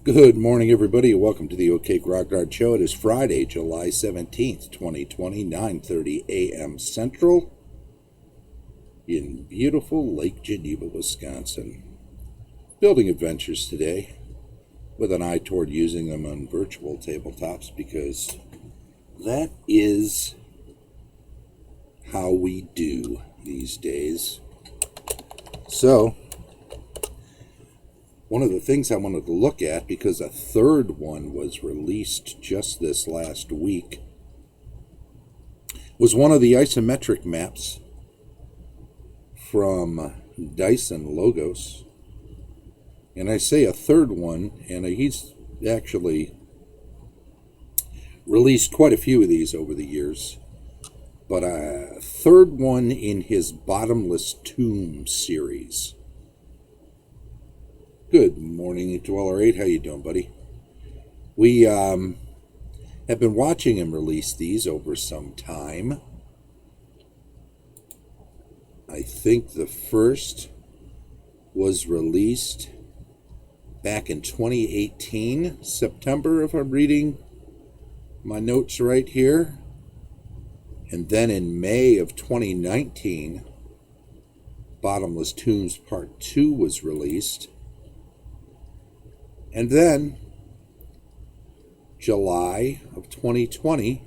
Good morning, everybody, and welcome to the OK Grognard Show. It is Friday, July 17th, 2020, 9:30 a.m. Central in beautiful Lake Geneva, Wisconsin. Building adventures today with an eye toward using them on virtual tabletops because that is how we do these days. So, one of the things I wanted to look at, because a third one was released just this last week, was one of the isometric maps from Dyson Logos. And I say a third one, and he's actually released quite a few of these over the years, but a third one in his Bottomless Tomb series. Good morning, Dweller 8. How you doing, buddy? We have been watching him release these over some time. I think the first was released back in 2018, September, if I'm reading my notes right here. And then in May of 2019, Bottomless Tombs Part 2 was released. And then, July of 2020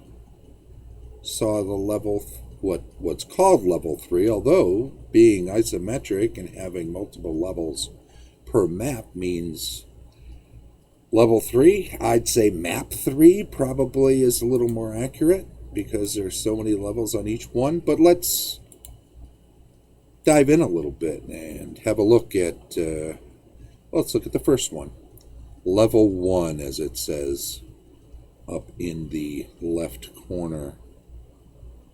saw the what's called level 3, although being isometric and having multiple levels per map means level 3. I'd say map 3 probably is a little more accurate because there's so many levels on each one. But let's dive in a little bit and have a look at, let's look at the first one. Level 1, as it says up in the left corner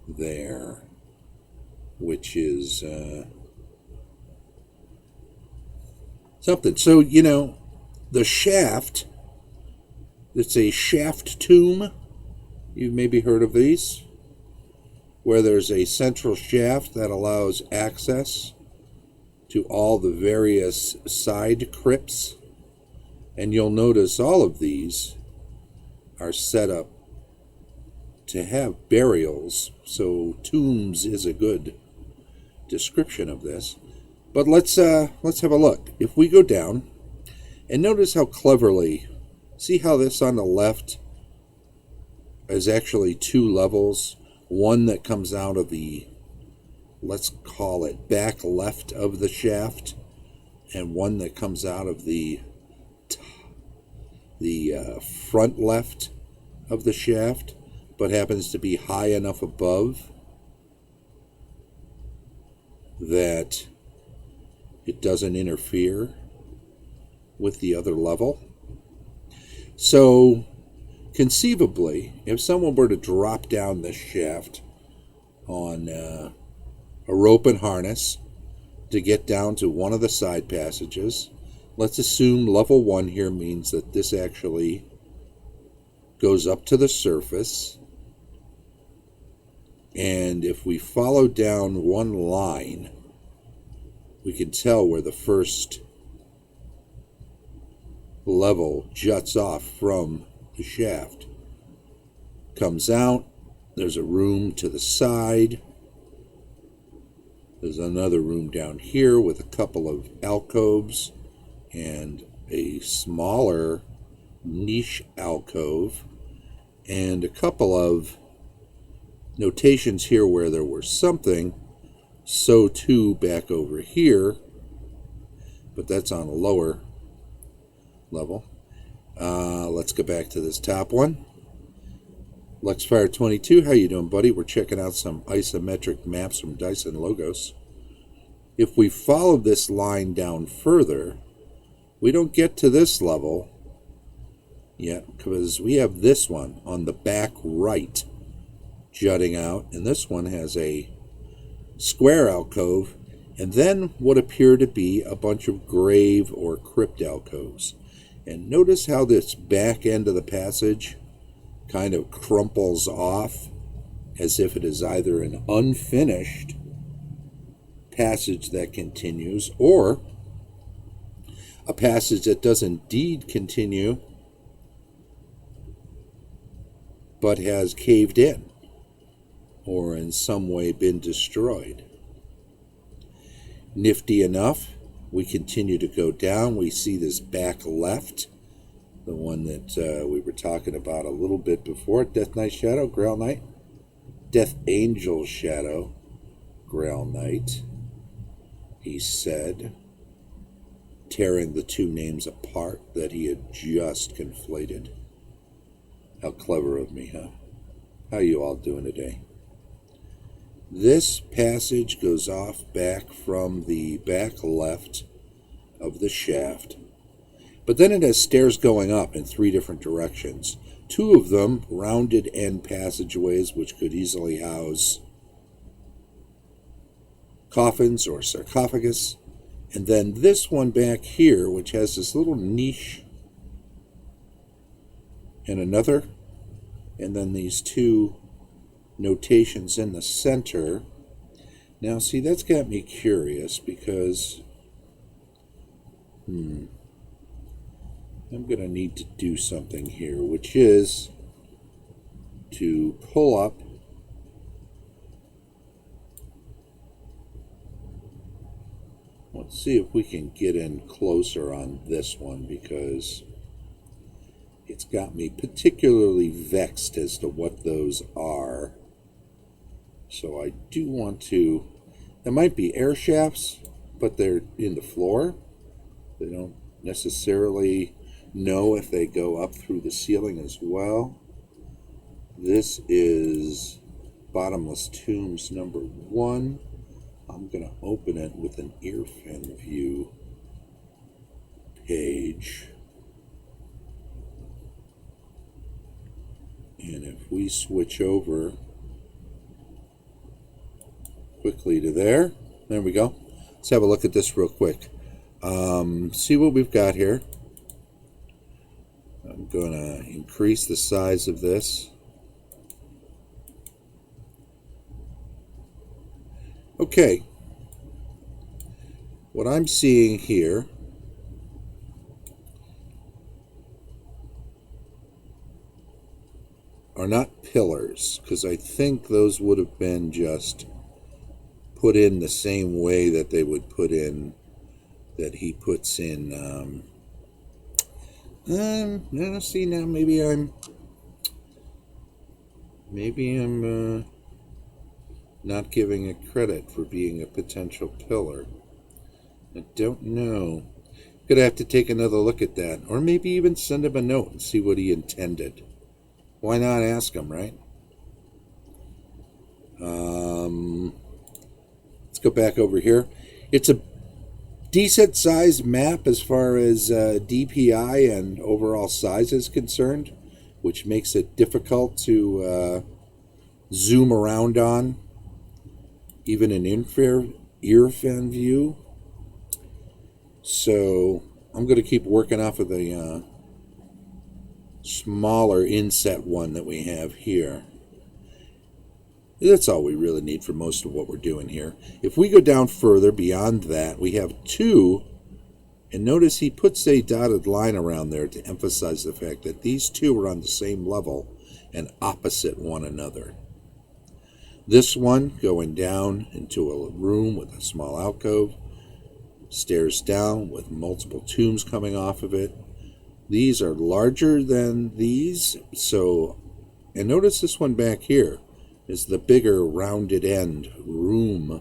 there, which is something. So, the shaft, it's a shaft tomb. You've maybe heard of these, where there's a central shaft that allows access to all the various side crypts. And you'll notice all of these are set up to have burials, so tombs is a good description of this. But let's have a look. If we go down and notice how cleverly, see how this on the left is actually two levels, one that comes out of the, let's call it back left of the shaft, and one that comes out of the front left of the shaft, but happens to be high enough above that it doesn't interfere with the other level. So conceivably, if someone were to drop down this shaft on a rope and harness to get down to one of the side passages, let's assume level 1 here means that this actually goes up to the surface. And if we follow down one line, we can tell where the first level juts off from the shaft. Comes out, there's a room to the side. There's another room down here with a couple of alcoves and a smaller niche alcove, and a couple of notations here where there was something, so too back over here, but that's on a lower level. Let's go back to this top one. LuxFire22, how you doing, buddy? We're checking out some isometric maps from Dyson Logos. If we follow this line down further, we don't get to this level yet because we have this one on the back right jutting out, and this one has a square alcove and then what appear to be a bunch of grave or crypt alcoves. And notice how this back end of the passage kind of crumples off as if it is either an unfinished passage that continues or a passage that does indeed continue, but has caved in or in some way been destroyed. Nifty enough, we continue to go down. We see this back left, the one that we were talking about a little bit before. Death Knight Shadow, Grail Knight. Death Angel Shadow, Grail Knight, he said, tearing the two names apart that he had just conflated. How clever of me, huh? How you all doing today? This passage goes off back from the back left of the shaft, but then it has stairs going up in 3 different directions. 2 of them rounded end passageways which could easily house coffins or sarcophagus, and then this one back here which has this little niche and another, and then these 2 notations in the center. Now see, that's got me curious because I'm going to need to do something here, which is to pull up let's see if we can get in closer on this one, because it's got me particularly vexed as to what those are. So I do want to, there might be air shafts, but they're in the floor. They don't necessarily know if they go up through the ceiling as well. This is Bottomless Tombs number 1. I'm going to open it with an ear fin view page. And if we switch over quickly to there we go. Let's have a look at this real quick. See what we've got here. I'm going to increase the size of this. Okay. What I'm seeing here are not pillars, because I think those would have been just put in the same way that they would put in, that he puts in, see, now maybe I'm not giving it credit for being a potential pillar. I don't know. Gonna have to take another look at that, or maybe even send him a note and see what he intended. Why not ask him, right? Let's go back over here. It's a decent sized map as far as DPI and overall size is concerned, which makes it difficult to zoom around on, even an ear fan view. So I'm going to keep working off of the smaller inset one that we have here. That's all we really need for most of what we're doing here. If we go down further beyond that, we have 2, and notice he puts a dotted line around there to emphasize the fact that these 2 are on the same level and opposite one another. This one going down into a room with a small alcove, stairs down with multiple tombs coming off of it. These are larger than these, so, and notice this one back here is the bigger rounded end room,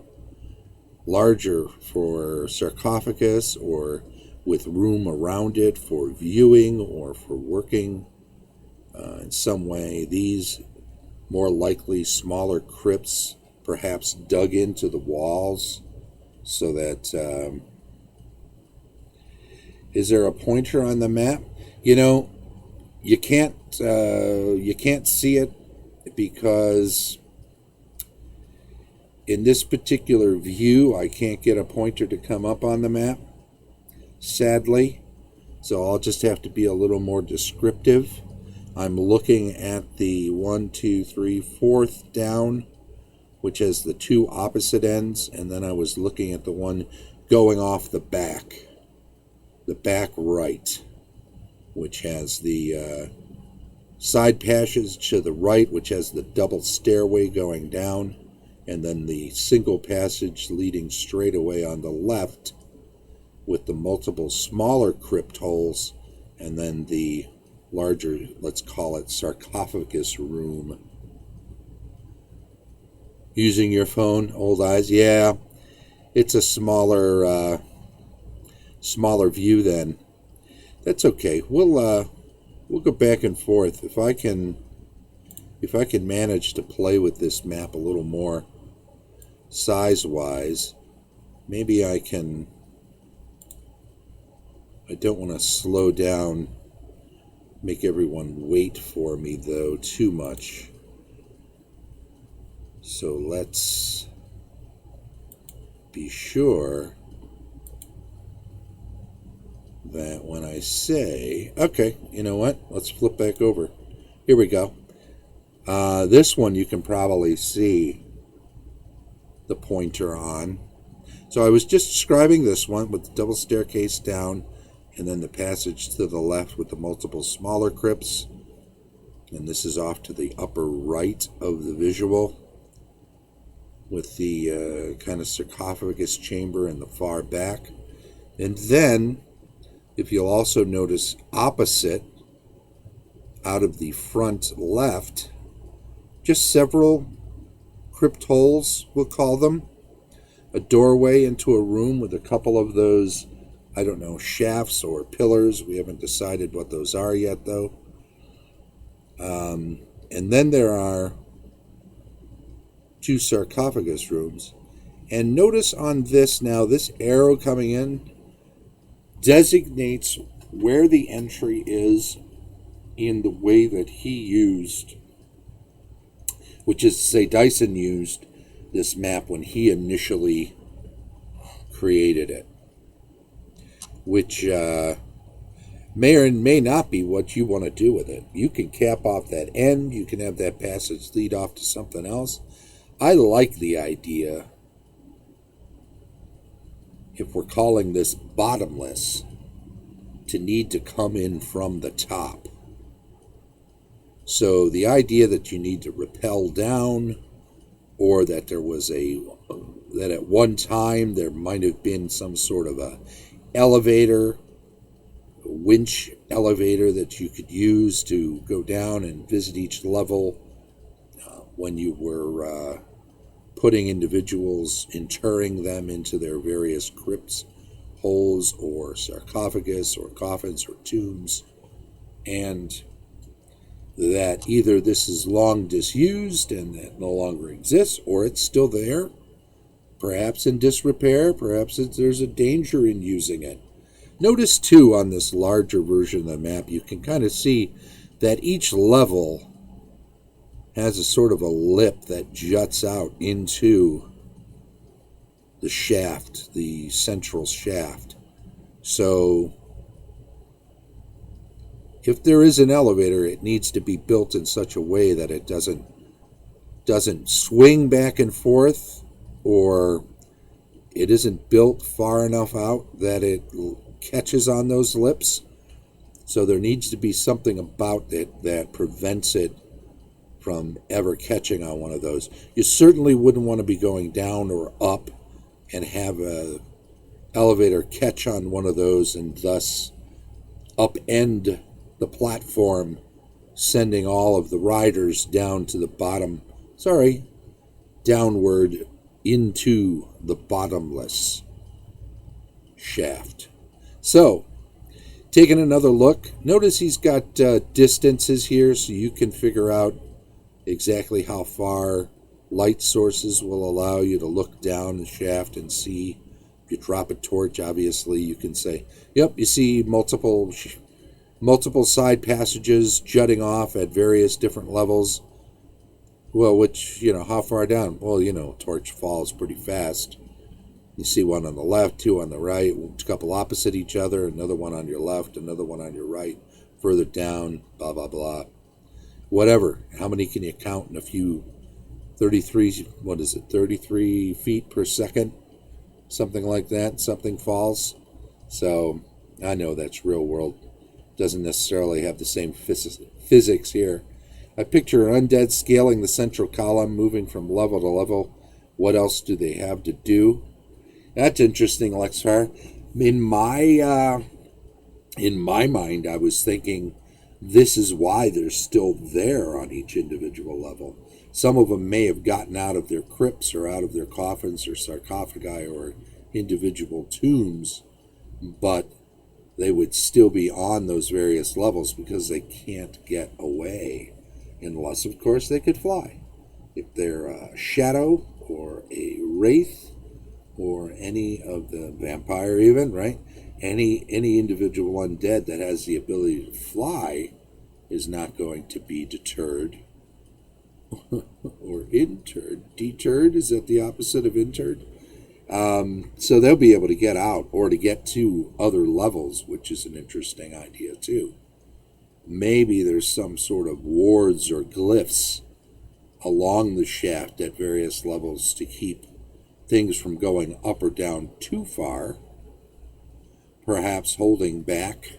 larger for sarcophagus or with room around it for viewing or for working in some way. These more likely smaller crypts, perhaps dug into the walls, so that is there a pointer on the map? You know, you can't see it because in this particular view I can't get a pointer to come up on the map, sadly, so I'll just have to be a little more descriptive. I'm looking at the 1, 2, 3, 4th down, which has the 2 opposite ends, and then I was looking at the one going off the back. the back right, which has the side passage to the right, which has the double stairway going down, and then the single passage leading straight away on the left with the multiple smaller crypt holes, and then the larger, let's call it sarcophagus room. Using your phone, old eyes? Yeah, it's a smaller view then. That's okay. We'll go back and forth. If I can manage to play with this map a little more size-wise, maybe I can. I don't want to slow down, make everyone wait for me though too much. So let's be sure that when I say, okay, you know what? Let's flip back over. Here we go. This one you can probably see the pointer on. So I was just describing this one with the double staircase down, and then the passage to the left with the multiple smaller crypts. And this is off to the upper right of the visual with the kind of sarcophagus chamber in the far back. And then, if you'll also notice opposite, out of the front left, just several crypt holes, we'll call them. A doorway into a room with a couple of those, I don't know, shafts or pillars. We haven't decided what those are yet, though. And then there are two sarcophagus rooms. And notice on this now, this arrow coming in designates where the entry is in the way that he used, which is to say Dyson used this map when he initially created it, which may or may not be what you want to do with it. You can cap off that end. You can have that passage lead off to something else. I like the idea, if we're calling this bottomless, to need to come in from the top. So the idea that you need to rappel down, or that there was that at one time there might have been some sort of a elevator, a winch elevator that you could use to go down and visit each level when you were putting individuals, interring them into their various crypts, holes, or sarcophagus, or coffins, or tombs, and that either this is long disused and that no longer exists, or it's still there, perhaps in disrepair, perhaps there's a danger in using it. Notice, too, on this larger version of the map, you can kind of see that each level has a sort of a lip that juts out into the shaft, the central shaft. So if there is an elevator, it needs to be built in such a way that it doesn't swing back and forth, or it isn't built far enough out that it catches on those lips. So there needs to be something about it that prevents it from ever catching on one of those. You certainly wouldn't want to be going down or up and have a elevator catch on one of those and thus upend the platform, sending all of the riders down to the bottom, downward into the bottomless shaft. So, taking another look, notice he's got distances here, so you can figure out exactly how far light sources will allow you to look down the shaft and see. If you drop a torch, obviously, you can say, yep, you see multiple side passages jutting off at various different levels. Well, which, how far down? Well, torch falls pretty fast. You see one on the left, two on the right, a couple opposite each other, another one on your left, another one on your right, further down, blah, blah, blah. Whatever. How many can you count in a few? 33 feet per second? Something like that. Something falls. So I know that's real world. Doesn't necessarily have the same physics here. I picture an undead scaling the central column, moving from level to level. What else do they have to do? That's interesting, Lexar. In my mind, I was thinking this is why they're still there on each individual level. Some of them may have gotten out of their crypts or out of their coffins or sarcophagi or individual tombs, but they would still be on those various levels because they can't get away. Unless, of course, they could fly. If they're a shadow or a wraith or any of the vampire even, right? Any individual undead that has the ability to fly is not going to be deterred or interred. Deterred, is that the opposite of interred? So they'll be able to get out or to get to other levels, which is an interesting idea too. Maybe there's some sort of wards or glyphs along the shaft at various levels to keep things from going up or down too far, perhaps holding back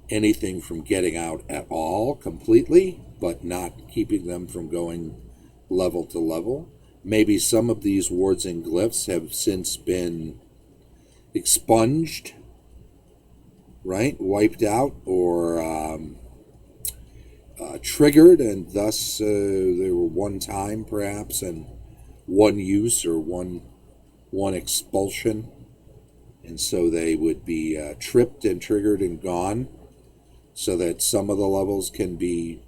anything from getting out at all completely, but not keeping them from going level to level. Maybe some of these wards and glyphs have since been expunged, right? Wiped out or triggered, and thus they were one time perhaps and one use or one expulsion, and so they would be tripped and triggered and gone, so that some of the levels can be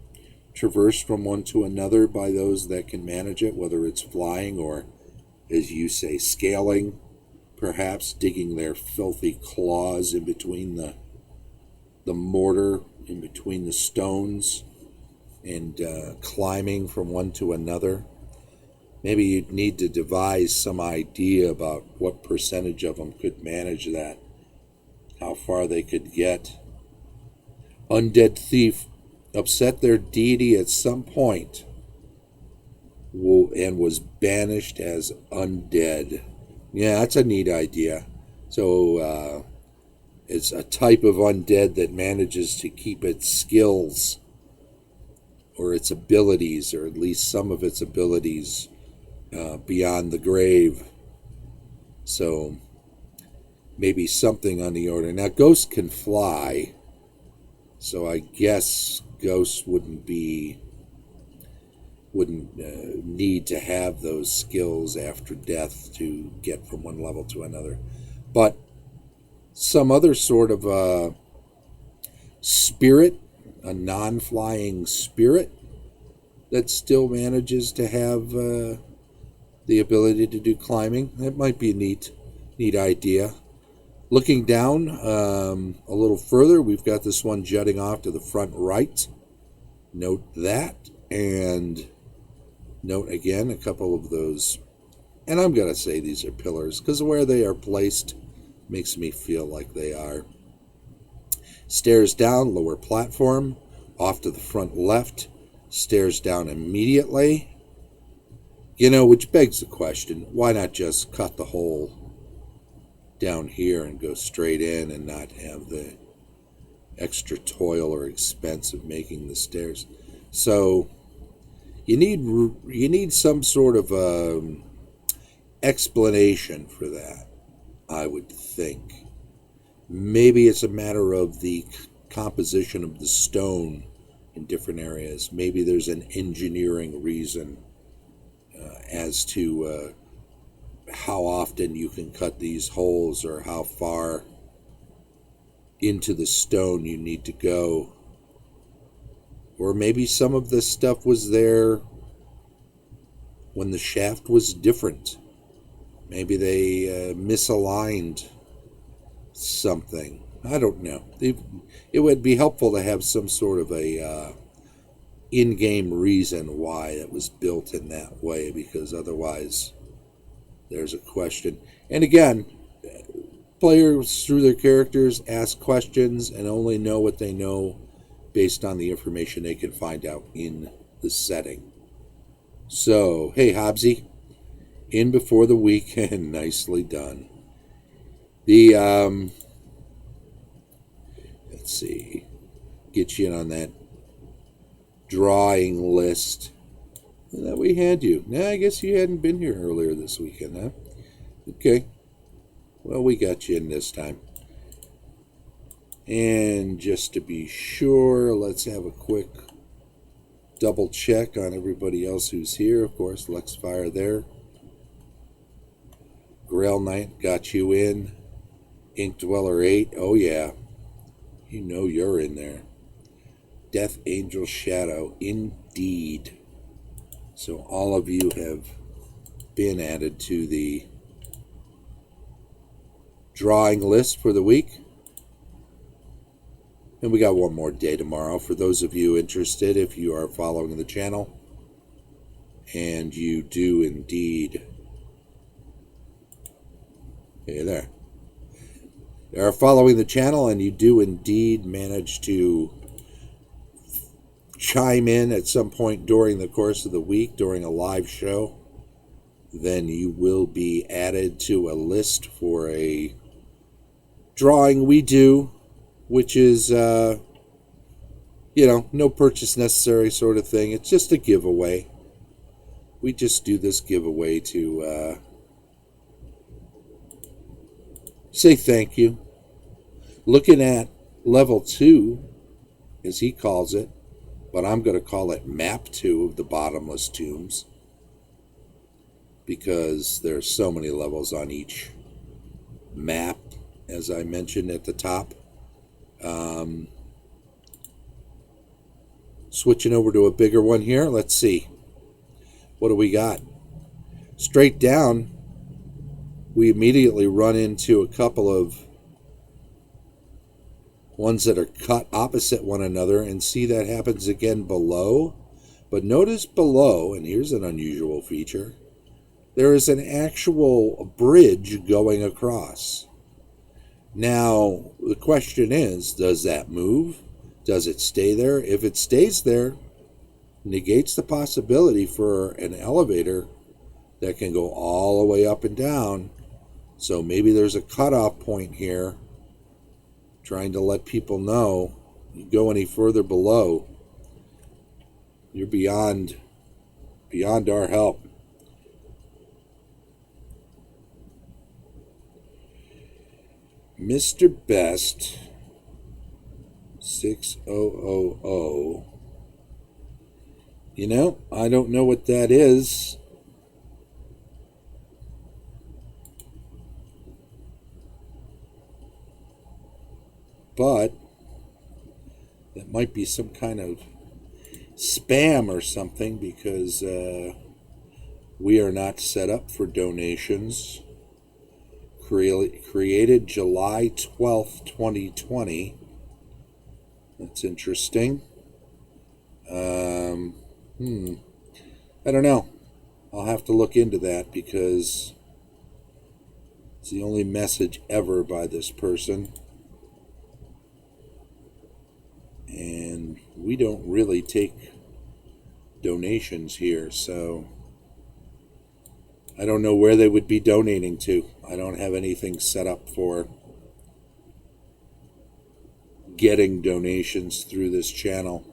traversed from one to another by those that can manage it, whether it's flying or, as you say, scaling, perhaps digging their filthy claws in between the mortar, in between the stones, and climbing from one to another. Maybe you'd need to devise some idea about what percentage of them could manage that, how far they could get. Undead thief upset their deity at some point and was banished as undead. Yeah, that's a neat idea. So it's a type of undead that manages to keep its skills or its abilities, or at least some of its abilities, beyond the grave. So maybe something on the order. Now, ghosts can fly, so I guess ghosts wouldn't need to have those skills after death to get from one level to another. But some other sort of spirit, a non-flying spirit that still manages to have the ability to do climbing, that might be a neat idea. Looking down a little further, we've got this one jutting off to the front right. Note that, and note again a couple of those, and I'm going to say these are pillars because where they are placed makes me feel like they are. Stairs down, lower platform, off to the front left, stairs down immediately. You know, which begs the question, why not just cut the hole down here and go straight in and not have the extra toil or expense of making the stairs? So you need some sort of explanation for that, I would think. Maybe it's a matter of the composition of the stone in different areas. Maybe there's an engineering reason as to how often you can cut these holes or how far into the stone you need to go. Or maybe some of this stuff was there when the shaft was different. Maybe they misaligned something. I don't know. It would be helpful to have some sort of a in-game reason why it was built in that way, because otherwise there's a question. And again, players through their characters ask questions and only know what they know based on the information they can find out in the setting. So, hey Hobbsy, in before the weekend, nicely done. The let's see, get you in on that drawing list that we had you. Now, I guess you hadn't been here earlier this weekend, huh? Okay. Well, we got you in this time. And just to be sure, let's have a quick double check on everybody else who's here. Of course, Lex Fire there. Grail Knight got you in. Ink Dweller 8. Oh, yeah. You know you're in there. Death Angel Shadow. Indeed. So all of you have been added to the drawing list for the week. And we got one more day tomorrow. For those of you interested, if you are following the channel, and you do indeed, hey there, you are following the channel and you do indeed manage to chime in at some point during the course of the week, during a live show, then you will be added to a list for a drawing we do, which is, no purchase necessary sort of thing. It's just a giveaway. We just do this giveaway to say thank you. Looking at level 2, as he calls it, but I'm going to call it map 2 of the bottomless tombs, because there's so many levels on each map, as I mentioned at the top. Switching over to a bigger one here. Let's see. What do we got? Straight down, we immediately run into a couple of ones that are cut opposite one another, and see that happens again below. But notice below, and here's an unusual feature, there is an actual bridge going across. Now, the question is, does that move? Does it stay there? If it stays there, negates the possibility for an elevator that can go all the way up and down. So maybe there's a cutoff point here, trying to let people know, you go any further below, you're beyond our help. Mr. Best 6000. I don't know what that is. But that might be some kind of spam or something, because we are not set up for donations. Created July 12th, 2020. That's interesting. I don't know. I'll have to look into that, because it's the only message ever by this person. And we don't really take donations here, so I don't know where they would be donating to. I don't have anything set up for getting donations through this channel.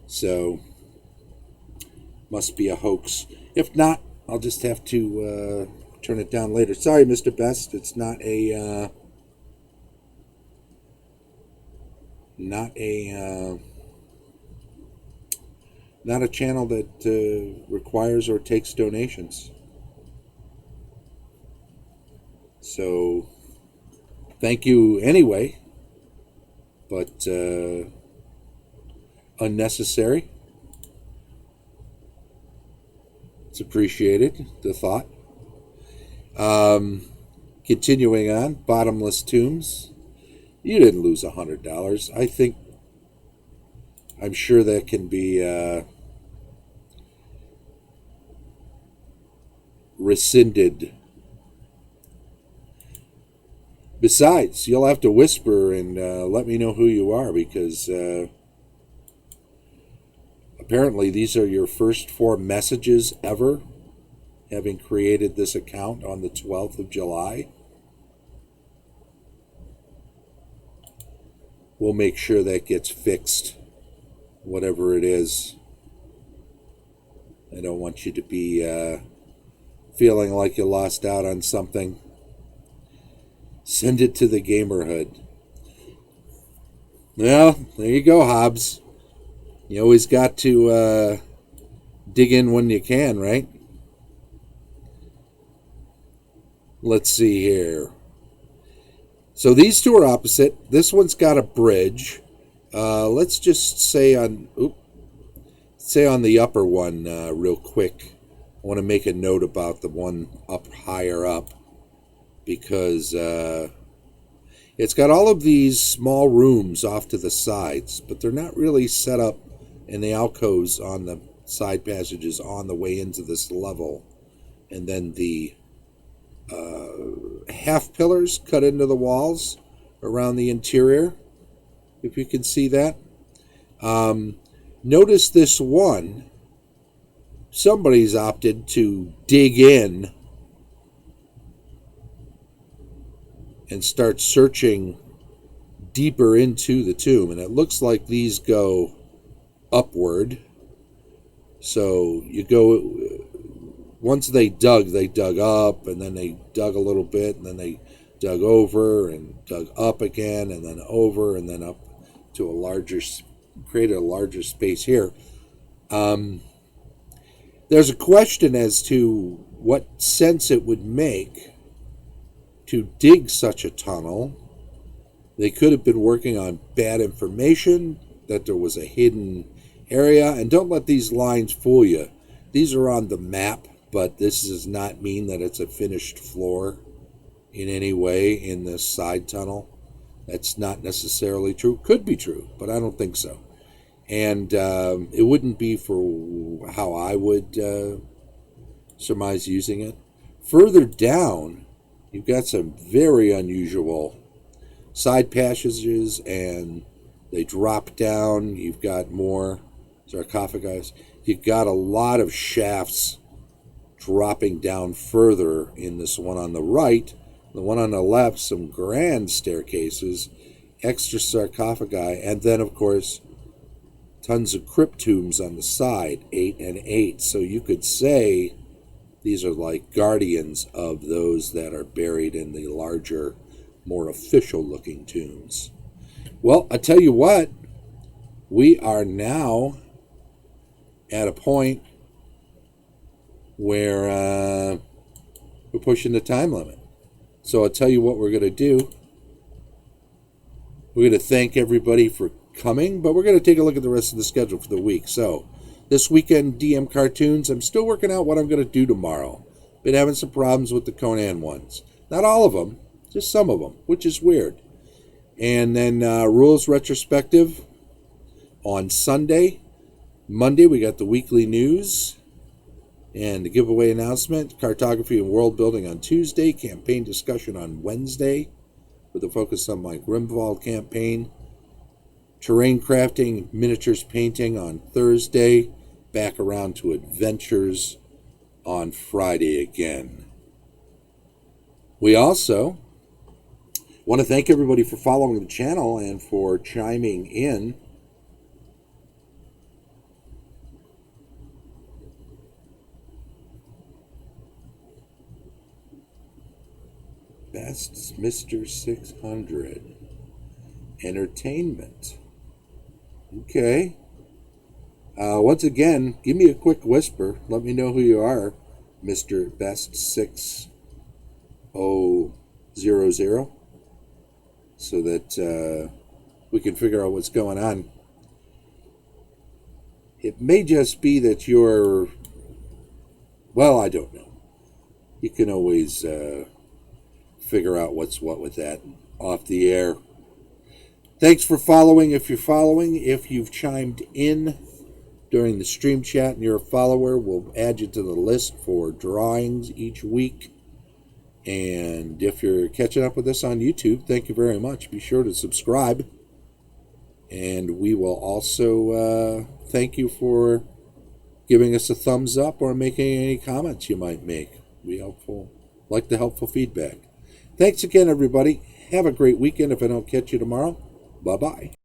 So, must be a hoax. If not, I'll just have to turn it down later. Sorry, Mr. Best. It's not a channel that requires or takes donations. So, thank you anyway, but unnecessary. It's appreciated, the thought. Continuing on, Bottomless Tombs. You didn't lose $100. I'm sure that can be rescinded. Besides, you'll have to whisper and let me know who you are, because apparently these are your first 4 messages ever, having created this account on the 12th of July. we'll make sure that gets fixed, whatever it is. I don't want you to be feeling like you lost out on something. Send it to the Gamerhood. Well, there you go, Hobbs. You always got to dig in when you can, right? Let's see here. So these two are opposite. This one's got a bridge. Let's just say on the upper one real quick. I want to make a note about the one up higher up because it's got all of these small rooms off to the sides, but they're not really set up in the alcoves on the side passages on the way into this level. And then the half pillars cut into the walls around the interior, if you can see that. Notice this one, somebody's opted to dig in and start searching deeper into the tomb, and it looks like these go upward. So you go, once they dug up, and then they dug a little bit, and then they dug over and dug up again, and then over, and then up to a larger, created a larger space here. There's a question as to what sense it would make to dig such a tunnel. They could have been working on bad information, that there was a hidden area, and don't let these lines fool you. These are on the map, but this does not mean that it's a finished floor in any way in this side tunnel. That's not necessarily true. Could be true, but I don't think so. And it wouldn't be for how I would surmise using it. Further down, you've got some very unusual side passages, and they drop down. You've got more sarcophagi. You've got a lot of shafts dropping down further in this one on the right. The one on the left, some grand staircases, extra sarcophagi, and then, of course, tons of crypt tombs on the side, 8 and 8. So you could say these are like guardians of those that are buried in the larger, more official-looking tombs. Well, I tell you what, we are now at a point where we're pushing the time limit. So I'll tell you what we're going to do. We're going to thank everybody for coming, but we're going to take a look at the rest of the schedule for the week. So this weekend, DM cartoons, I'm still working out what I'm going to do tomorrow. Been having some problems with the Conan ones. Not all of them, just some of them, which is weird. And then Rules Retrospective on Sunday. Monday, we got the weekly news and the giveaway announcement. Cartography and world building on Tuesday. Campaign discussion on Wednesday with a focus on my Grimwald campaign. Terrain crafting, miniatures painting on Thursday. Back around to adventures on Friday again. We also want to thank everybody for following the channel and for chiming in. Best Mr. 600 Entertainment. Okay. Once again, give me a quick whisper. Let me know who you are, Mr. Best 6000, so that we can figure out what's going on. It may just be that you're, well, I don't know. You can always figure out what's what with that off the air. Thanks for following if you're following. If you've chimed in during the stream chat and you're a follower, we'll add you to the list for drawings each week. And if you're catching up with us on YouTube, thank you very much. Be sure to subscribe. And we will also thank you for giving us a thumbs up or making any comments you might make. We like the helpful feedback. Thanks again, everybody. Have a great weekend if I don't catch you tomorrow. Bye-bye.